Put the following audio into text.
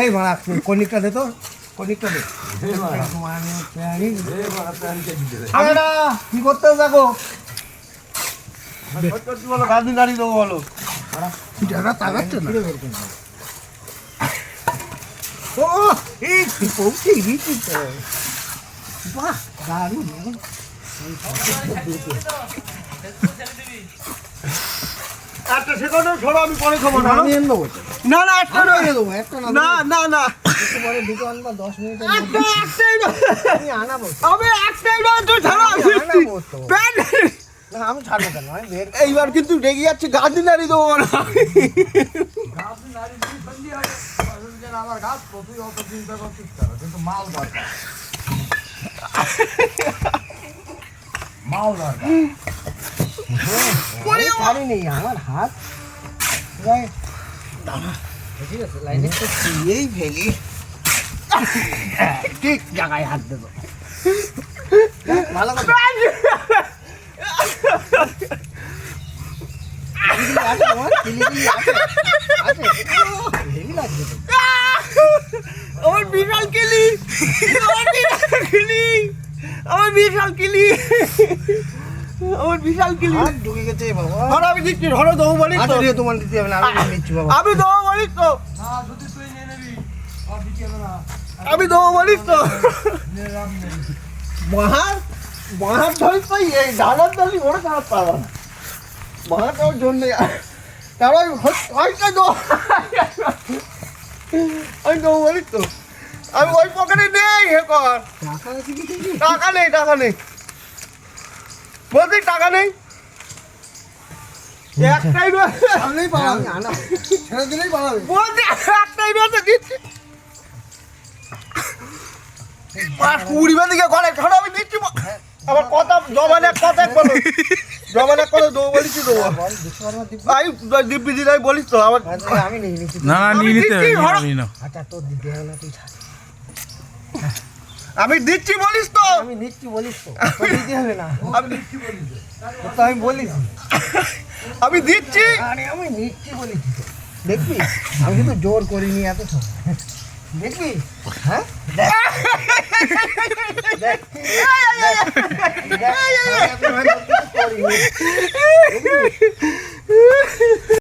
এই বাড়া কনিকটা দে তো, কনিকটা দে। কি করতে যাবো? গাড়ি দাঁড়িয়ে দেবো বলো। ও এই পৌঁছে গেছি তো। বাহ দারুণ। একটা সেকেন্ড ছড়ো, আমি পরে খাবো না। আমি এনে দেবো। না না একটা এনে দেবো, একটা না না না একটু পরে দুটো আনবা 10 মিনিটের মধ্যে। একটাই না আমি আনাবো। আমি একটাই না তুই ছাড়া আমি আনাবো তো। না আমি ছাড়বো কেন? আমি এইবার কিন্তু রেগে যাচ্ছে, গাড়ি নাড়ি দেবো না। গাড়ি নাড়ি দিয়ে বন্ধি হয়। আমার গাছ তুই অত চিন্তা করছিস কেন? কিন্তু মাল দরকার, মাল দরকার। পারি নেই আমার হাত ঠিক আছে, লাইনে তো এই ফেলি ঠিক জায়গায় হাত দেবো। ভালো কথা আমার বিশাল কিলি, আমার বিশাল কিলি, আমার বিশাল কিলি, আমার বিশাল কিলি ঢুকে গেছে বাবা। আর আমি দিচ্ছি, ধরো দেবো বলিস তো? তোমার দিতে হবে না, আমি নিচ্ছি বাবা। আমি দেবো বলিস তো? না যদি তুই নিয়ে নিবি আর দিতে হবে না। আমি দেবো বলিস তো? মহার মহার ধরিস তো এই ডালার ডালি ওরা খারাপ পাবা না। মহাটার জন্য তারা হয়তো দেবো, আমি দেবো বলিস তো? আমি ওই পকেটে নেই। হে কর টাকা নেই, টাকা নেই বলছি, টাকা নেই। একটাই বলছি, একটাই দিচ্ছি। কুড়ি দিকে ঘরে ঘরে আমি দিচ্ছি। আমার কথা জমানে কথা বলো, জমানে কথা দেবো বলিস দেবো। দিব্যি দিদি বলিস তো? আমার আমি না নিয়ে নিতে আচ্ছা তোর দিতে হবে না, তুই আমি দিচ্ছি বলিস তো? আমি নিচ্ছি বলিস তো? দিতে হবে না, আমি দিচ্ছি বলিস তো? আমি বলিস আমি দিচ্ছি, আরে আমি নিচ্ছি বলিস তো? দেখবি আমি কিন্তু জোর করিনি এত সময়, দেখবি? হ্যাঁ দেখ